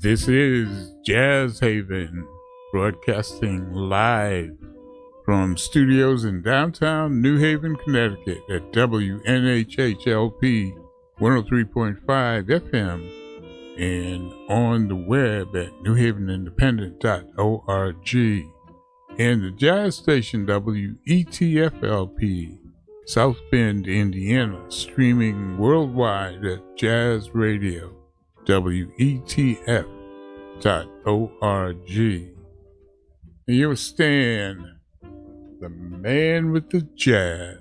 This is Jazz Haven, broadcasting live from studios in downtown New Haven, Connecticut at WNHHLP 103.5 FM and on the web at newhavenindependent.org and the jazz station WETFLP, South Bend, Indiana, streaming worldwide at Jazz Radio, WETF.org. And you're Stan, the man with the jazz.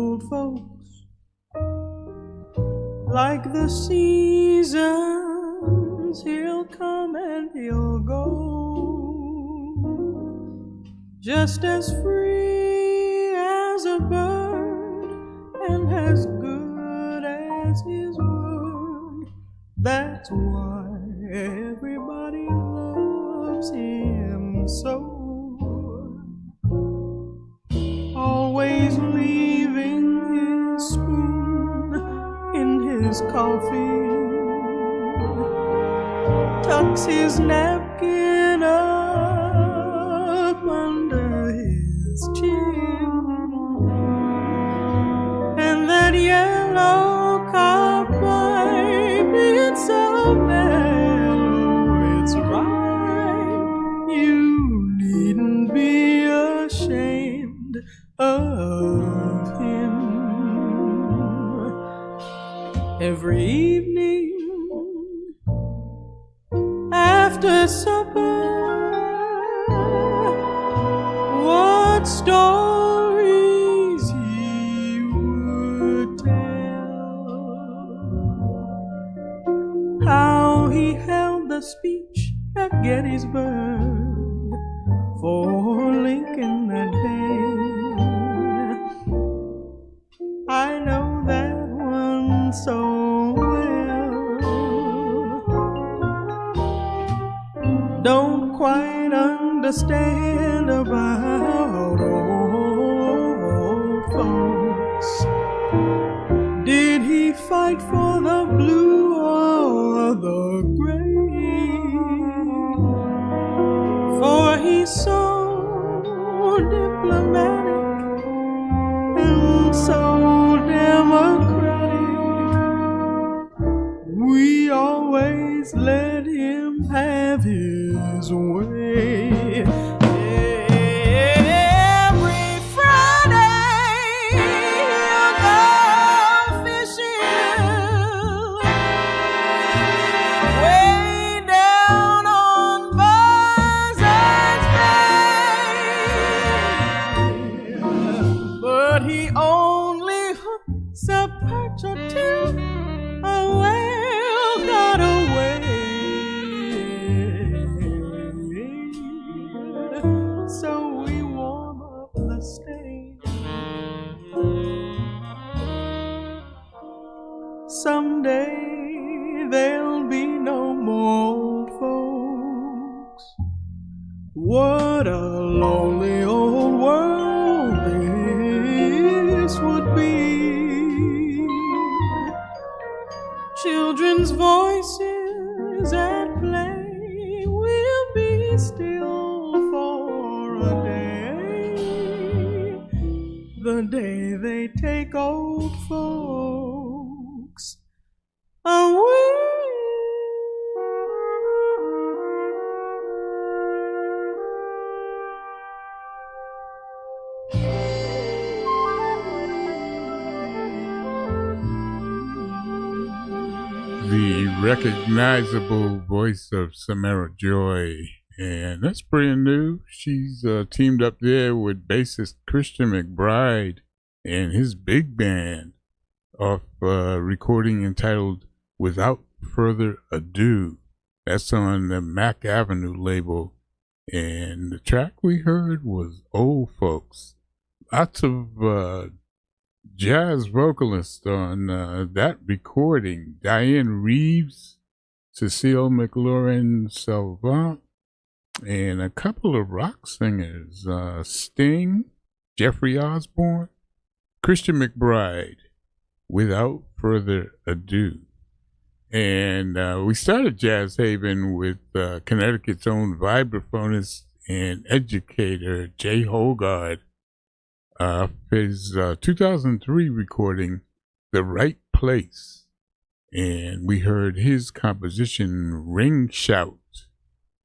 old folks. Like the seasons, he'll come and he'll go, just as free as a bird and as good as his word. That's why everybody loves him so. Always leaving his spoon in his coffee, tucks his napkin up under his chin, and that yellow cowpipe, it's so mellow, it's right. You needn't be ashamed of him. Every evening after supper, what stories he would tell, how he held the speech at Gettysburg for Lincoln that day. I know that one so well. Don't quite understand about old folks. Did he fight for the blue or the gray? For he's so diplomatic and so democratic. We always let him have his way. Every Friday he'll go fishing way down on Buzzard's Bay, but he only hooks a perch or two, a whale got away. So we warm up the stage. Someday there'll be no more old folks. What a lonely old world this would be. Children's voices at play will be still for a day, the day they take old folks away. The recognizable voice of Samara Joy, and that's brand new. She's teamed up there with bassist Christian McBride and his big band off recording entitled Without Further Ado. That's on the Mac Avenue label, and the track we heard was Old Folks. Lots of jazz vocalists on that recording. Diane Reeves, Cecile McLaurin-Salvant, and a couple of rock singers, Sting, Jeffrey Osborne, Christian McBride, Without Further Ado. And we started Jazz Haven with Connecticut's own vibraphonist and educator, Jay Hogard, his 2003 recording, The Right Place. And we heard his composition, Ring Shout.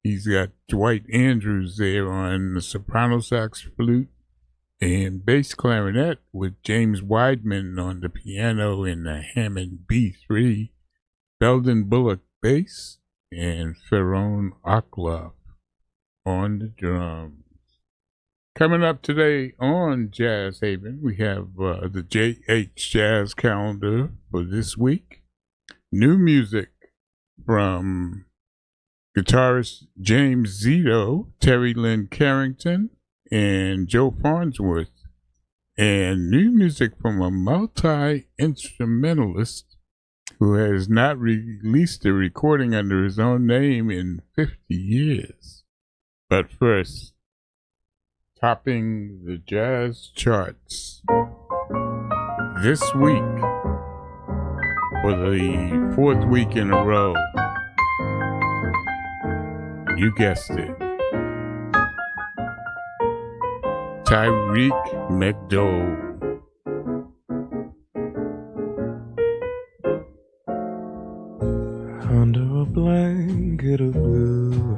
He's got Dwight Andrews there on the soprano sax, flute, and bass clarinet, with James Weidman on the piano and the Hammond B3, Belden Bullock bass, and Ferron Akloff on the drums. Coming up today on Jazz Haven, we have the JH Jazz Calendar for this week. New music from guitarist James Zito, Terry Lynn Carrington, and Joe Farnsworth. And new music from a multi-instrumentalist who has not released a recording under his own name in 50 years. But first, topping the jazz charts this week for the fourth week in a row. You guessed it. Tyreek McDowell. Under a blanket of blue,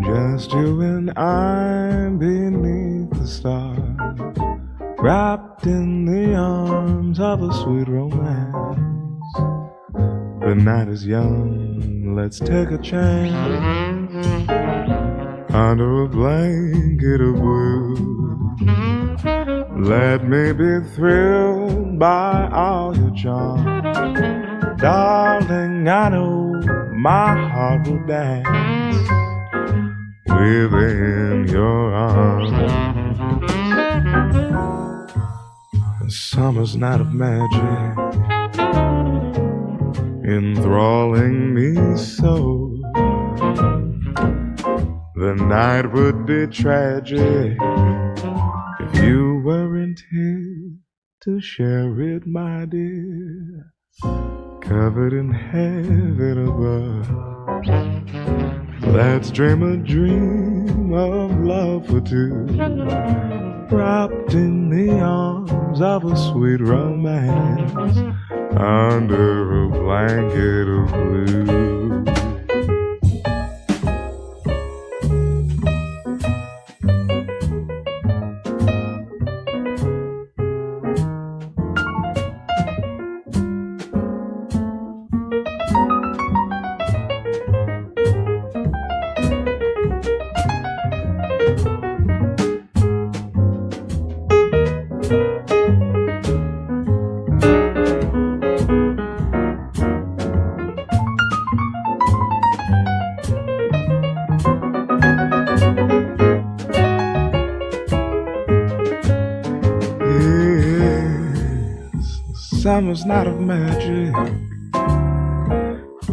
just you and I beneath the stars, wrapped in the arms of a sweet romance. The night is young, let's take a chance. Under a blanket of blue, let me be thrilled by all your charm. Darling, I know my heart will dance within your arms. A summer's night of magic, enthralling me so. The night would be tragic if you weren't here to share it, my dear. Covered in heaven above, let's dream a dream of love for two, wrapped in the arms of a sweet romance, under a blanket of blue. Summer's night of magic,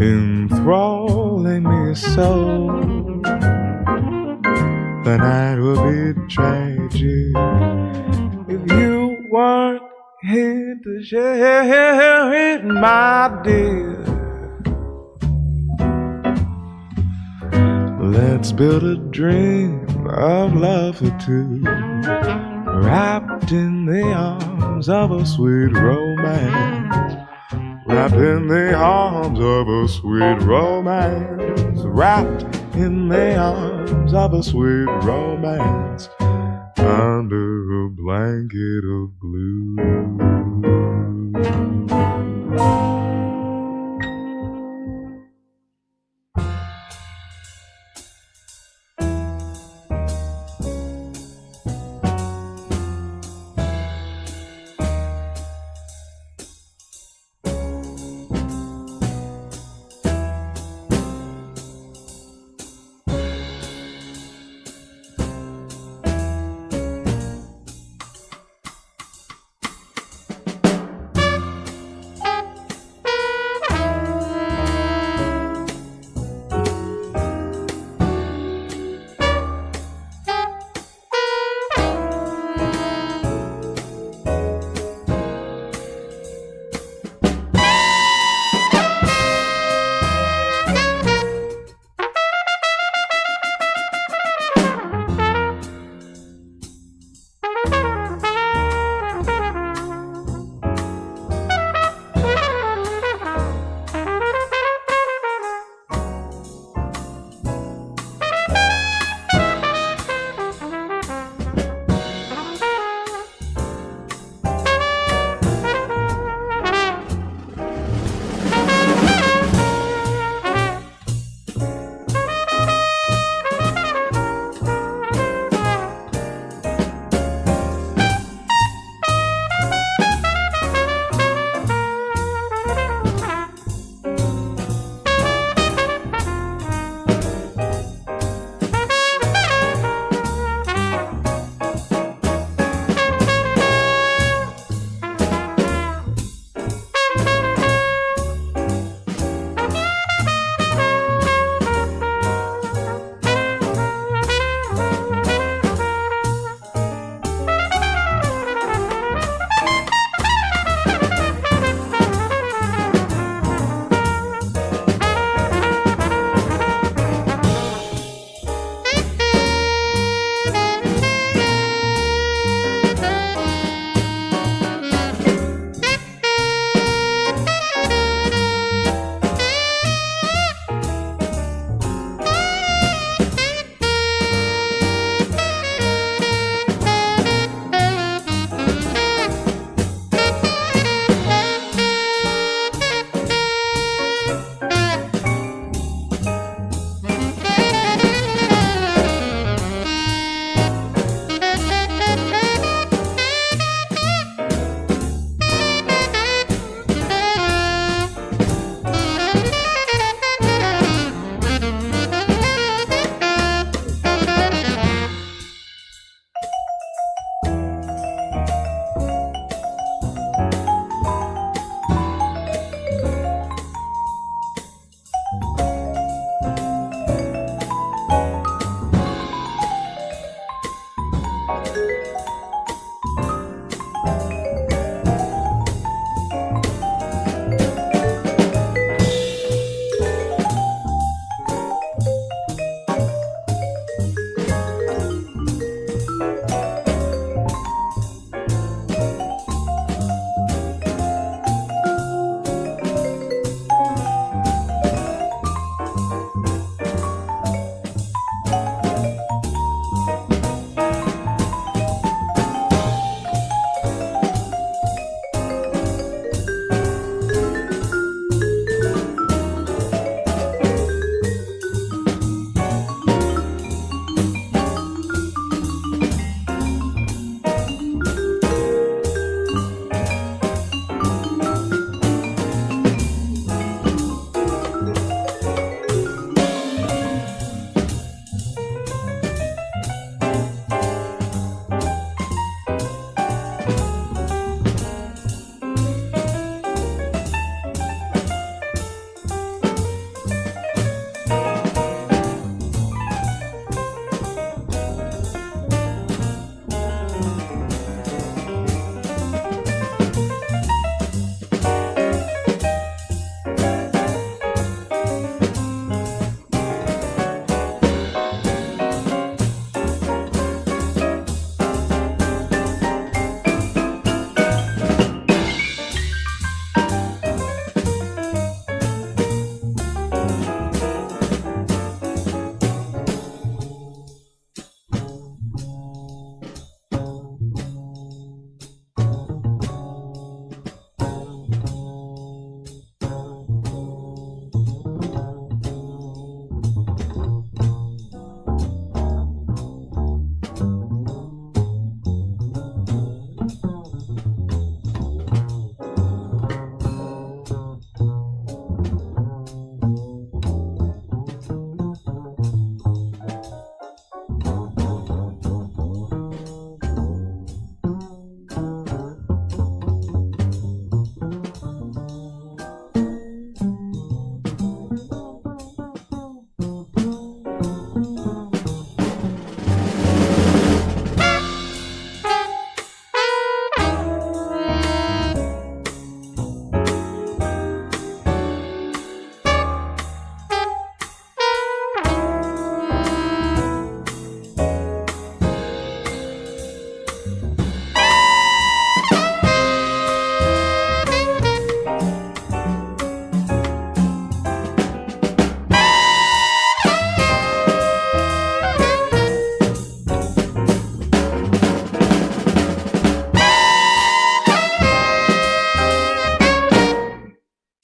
enthralling me so. The night will be tragic if you weren't here to share it, my dear. Let's build a dream of love for two, wrapped in the arms of a sweet romance, wrapped in the arms of a sweet romance, wrapped in the arms of a sweet romance, under a blanket of blue.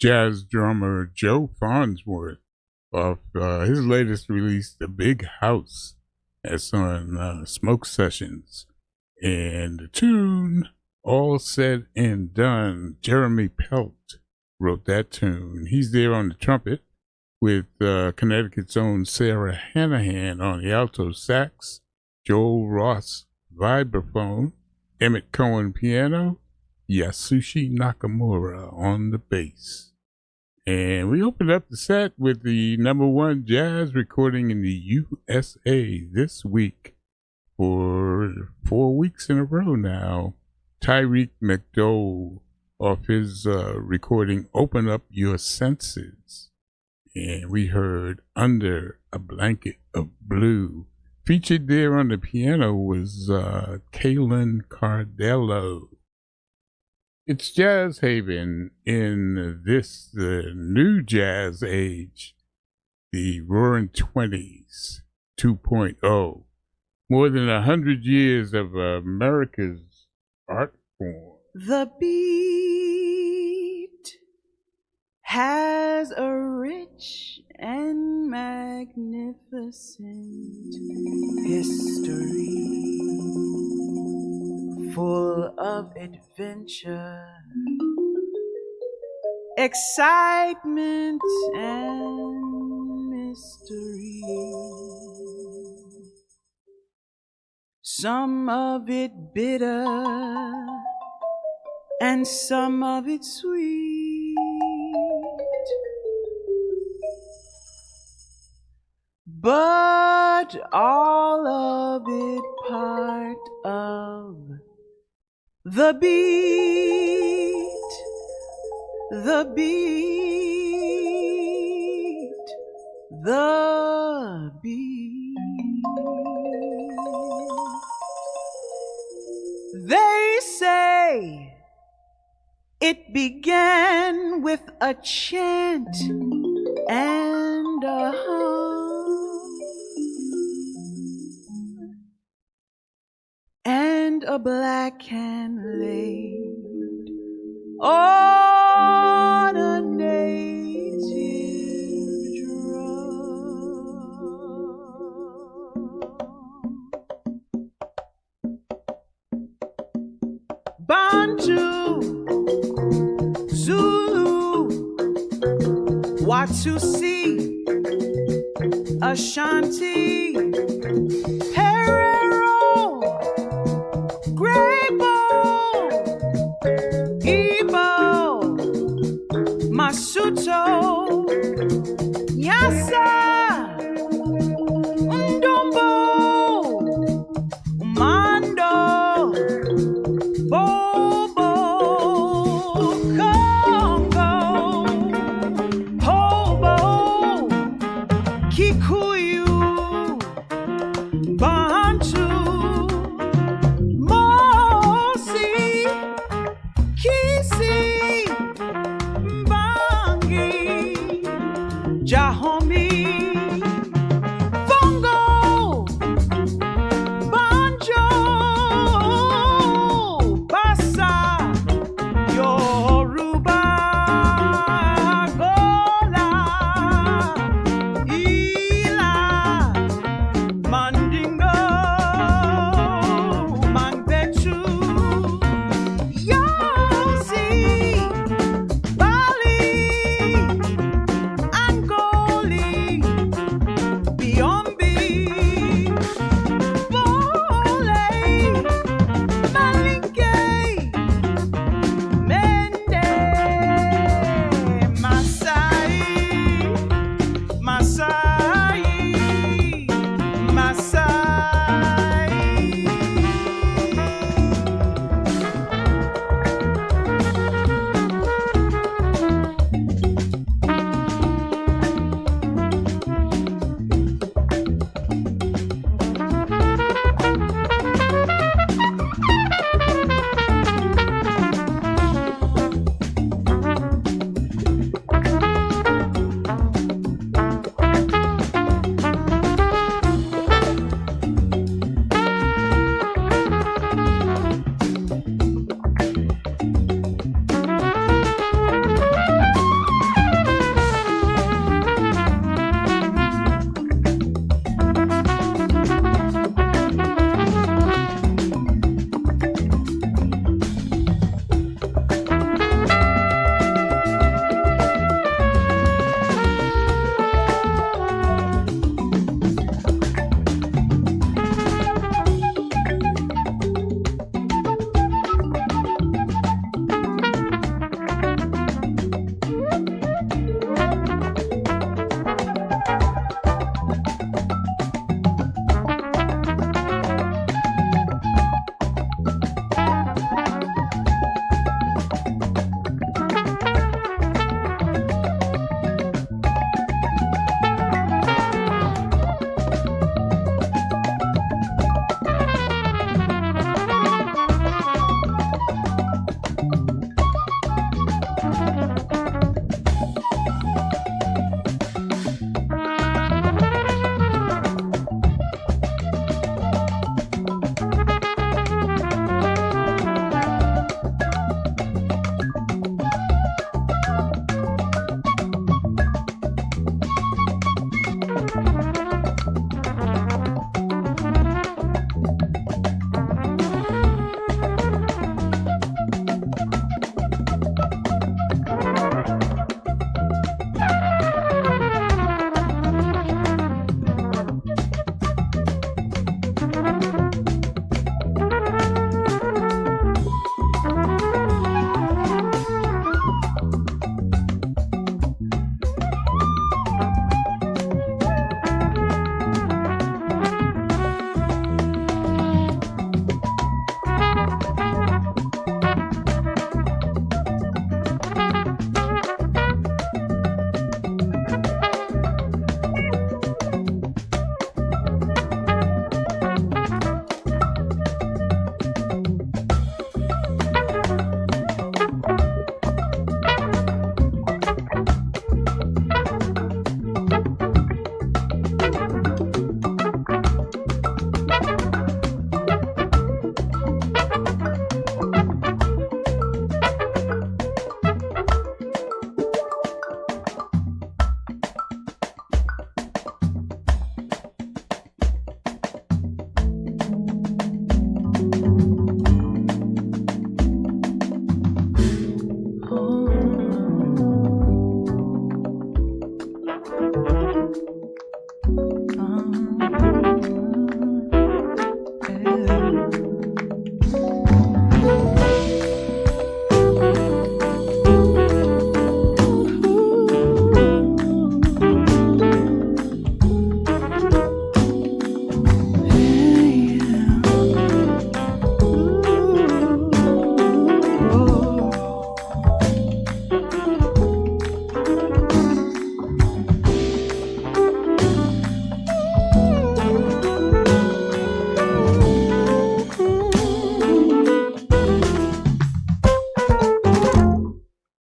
jazz drummer Joe Farnsworth off his latest release, The Big House. That's on Smoke Sessions. And the tune, All Said and Done, Jeremy Pelt wrote that tune. He's there on the trumpet with Connecticut's own Sarah Hanahan on the alto sax, Joel Ross vibraphone, Emmett Cohen piano, Yasushi Nakamura on the bass. And we opened up the set with the #1 jazz recording in the USA this week for 4 weeks in a row now. Tyreek McDowell off his recording Open Up Your Senses. And we heard Under a Blanket of Blue. Featured there on the piano was Kaylin Cardello. It's Jazz Haven in this, the new jazz age, the Roaring 20s 2.0. More than 100 years of America's art form. The beat has a rich and magnificent history, full of adventure, excitement, and mystery. Some of it bitter and some of it sweet, but all of it part of the beat, the beat, the beat. They say it began with a chant and a hum and a black hand laid on a native drum. Bantu, Zulu, Watusi, Ashanti, Herero, Grebo, Igbo, Masuto, Nyasa, Ndumbo, Mando, Bobo, Congo, Hobo, Kikuyu,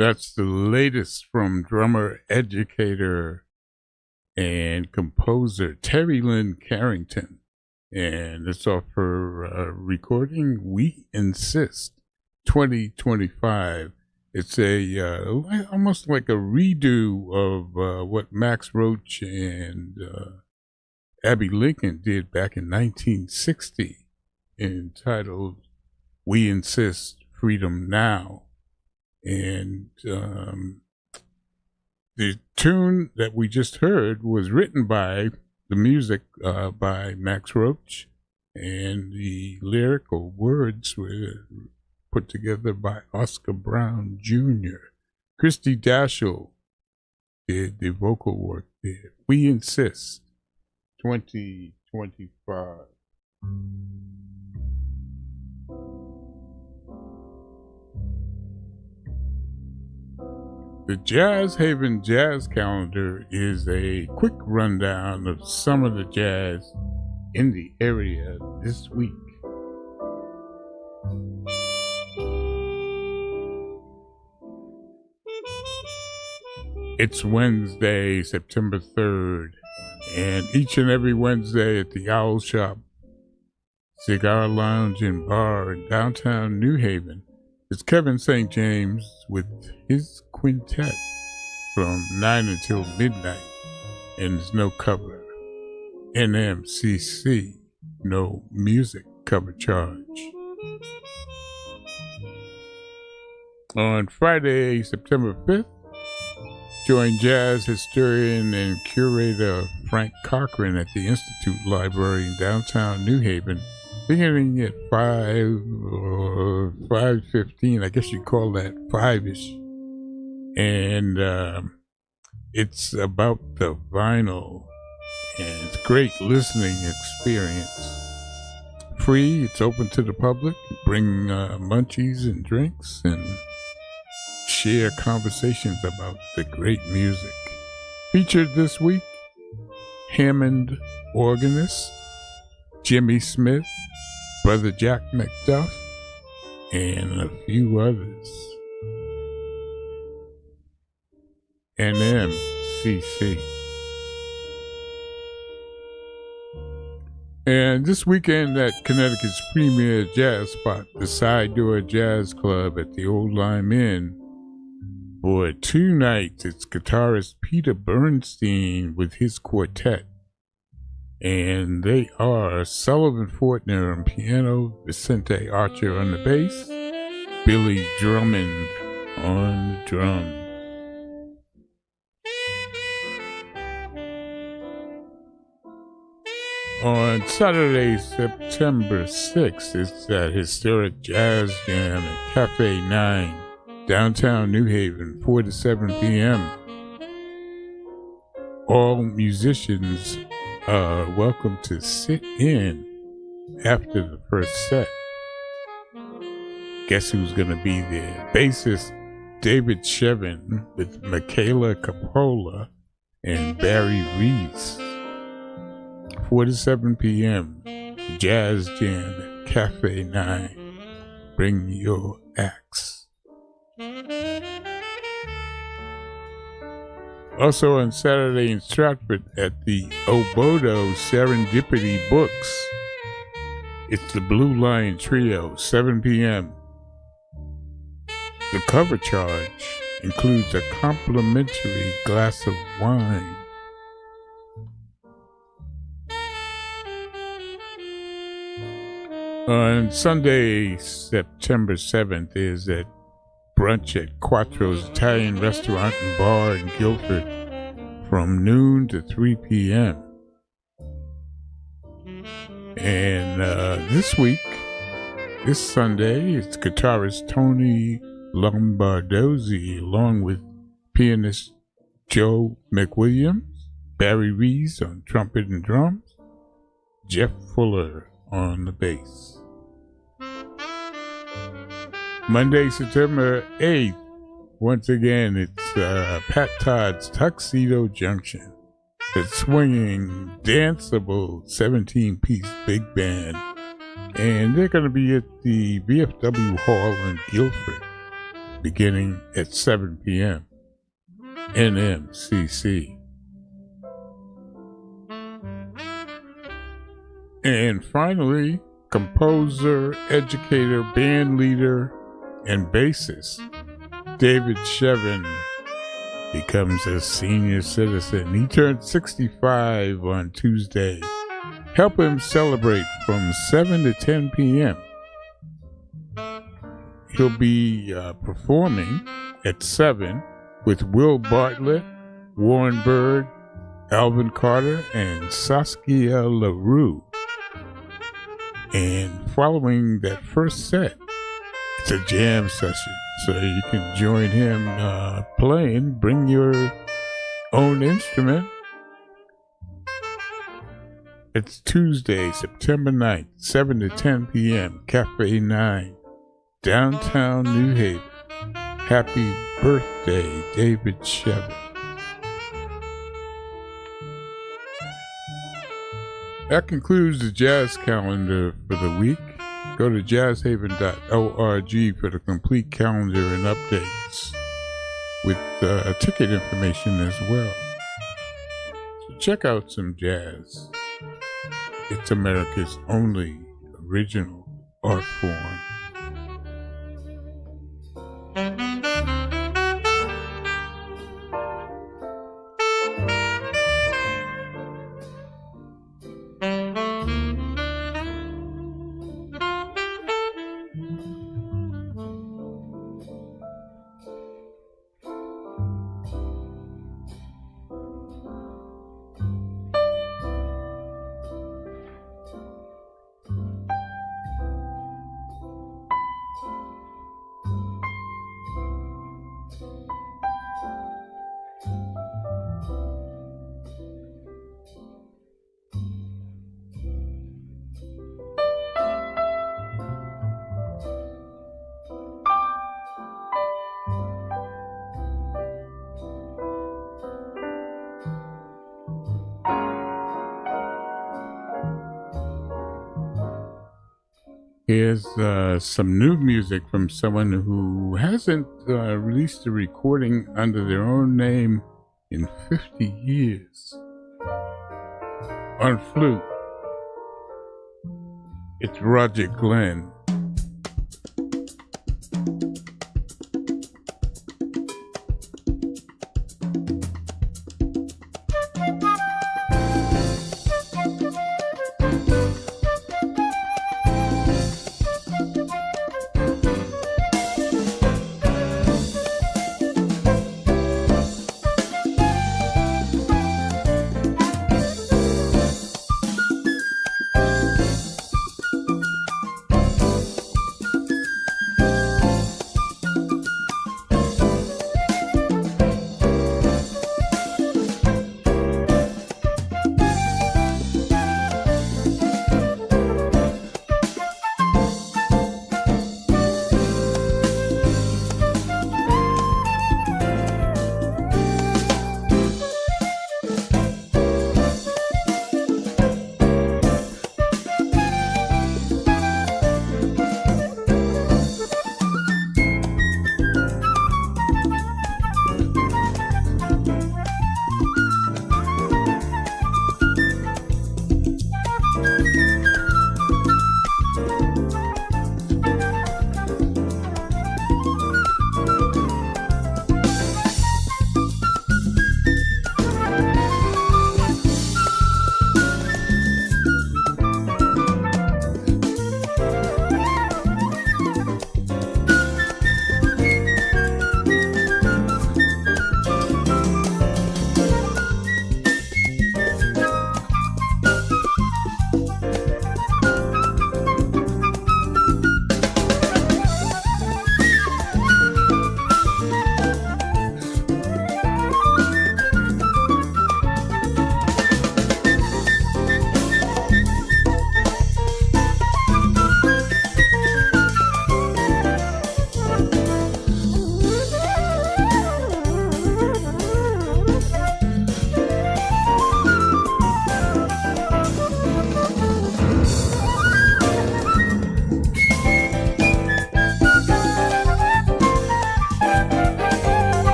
That's the latest from drummer, educator, and composer Terry Lynn Carrington. And it's off her recording, We Insist, 2025. It's almost like a redo of what Max Roach and Abbey Lincoln did back in 1960, entitled We Insist, Freedom Now. And the tune that we just heard was written by the music by Max Roach, and the lyrical words were put together by Oscar Brown Jr. Christy Dashel did the vocal work there. We Insist, 2025. The Jazz Haven Jazz Calendar is a quick rundown of some of the jazz in the area this week. It's Wednesday, September 3rd, and each and every Wednesday at the Owl Shop Cigar Lounge and Bar in downtown New Haven, it's Kevin St. James with his quintet from 9 until midnight, and there's no cover. NMCC, no music cover charge. On Friday, September 5th, join jazz historian and curator Frank Cochran at the Institute Library in downtown New Haven, beginning at 5 or 5:15. I guess you call that 5-ish. And it's about the vinyl, and it's great listening experience. Free, it's open to the public. Bring munchies and drinks and share conversations about the great music. Featured this week, Hammond organist Jimmy Smith, Brother Jack McDuff, and a few others. NMCC. And this weekend at Connecticut's premier jazz spot, the Side Door Jazz Club at the Old Lime Inn, for 2 nights, it's guitarist Peter Bernstein with his quartet. And they are Sullivan Fortner on piano, Vicente Archer on the bass, Billy Drummond on the drums. On Saturday, September 6th, it's that historic jazz jam at Cafe 9, downtown New Haven, 4 to 7 p.m. All musicians are welcome to sit in after the first set. Guess who's going to be there? Bassist David Shevin with Michaela Capola and Barry Reese. 4 to 7 p.m. Jazz Jam at Cafe 9. Bring your axe. Also on Saturday in Stratford at the Obodo Serendipity Books, it's the Blue Lion Trio, 7 p.m. The cover charge includes a complimentary glass of wine. On Sunday, September 7th, is at brunch at Quattro's Italian Restaurant and Bar in Guilford from noon to 3 p.m. And this Sunday, it's guitarist Tony Lombardozzi along with pianist Joe McWilliams, Barry Rees on trumpet and drums, Jeff Fuller on the bass. Monday, September 8th, once again, it's Pat Todd's Tuxedo Junction. It's swinging, danceable 17-piece big band. And they're going to be at the VFW Hall in Guilford, beginning at 7 p.m. NMCC. And finally, composer, educator, band leader, and bassist David Shevin becomes a senior citizen. He turned 65 on Tuesday. Help him celebrate from 7 to 10 p.m. He'll be performing at 7 with Will Bartlett, Warren Bird, Alvin Carter, and Saskia LaRue. And following that first set, it's a jam session, so you can join him playing. Bring your own instrument. It's Tuesday, September 9th, 7 to 10 p.m., Cafe 9, downtown New Haven. Happy birthday, David Shevin. That concludes the jazz calendar for the week. Go to jazzhaven.org for the complete calendar and updates with ticket information as well. So check out some jazz. It's America's only original art form. Here's some new music from someone who hasn't released a recording under their own name in 50 years. On flute, it's Roger Glenn.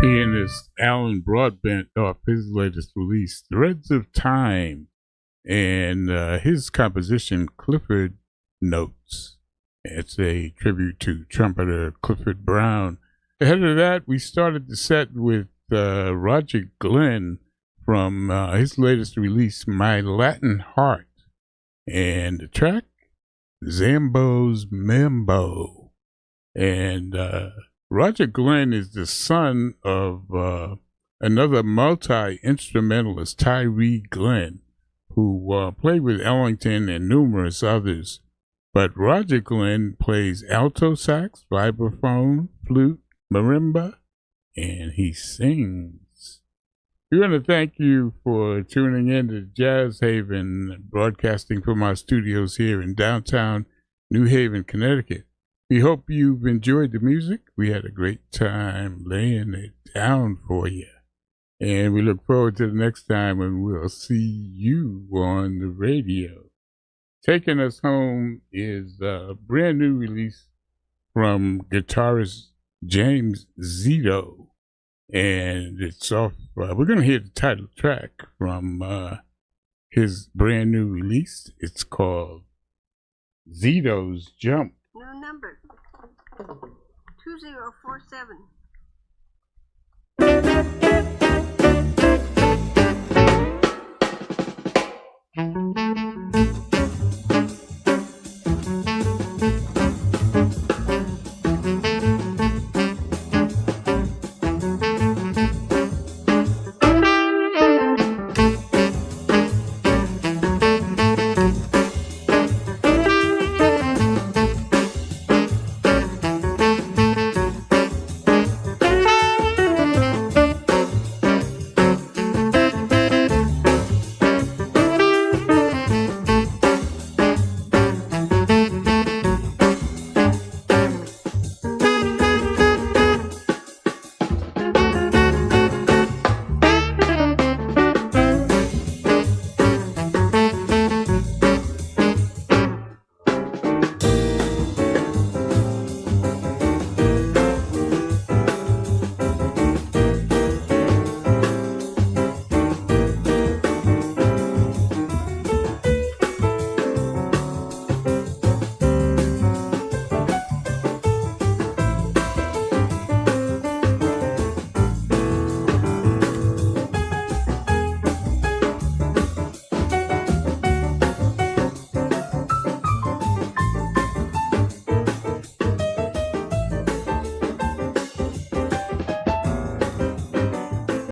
Being this Alan Broadbent off his latest release, Threads of Time, and his composition, Clifford Notes. It's a tribute to trumpeter Clifford Brown. Ahead of that, we started the set with Roger Glenn from his latest release, My Latin Heart, and the track, Zambo's Mambo. And Roger Glenn is the son of another multi-instrumentalist, Tyree Glenn, who played with Ellington and numerous others. But Roger Glenn plays alto sax, vibraphone, flute, marimba, and he sings. We want to thank you for tuning in to Jazz Haven, broadcasting from our studios here in downtown New Haven, Connecticut. We hope you've enjoyed the music. We had a great time laying it down for you. And we look forward to the next time when we'll see you on the radio. Taking us home is a brand new release from guitarist James Zito. And it's off, we're going to hear the title track from his brand new release. It's called Zito's Jump. New number 2047.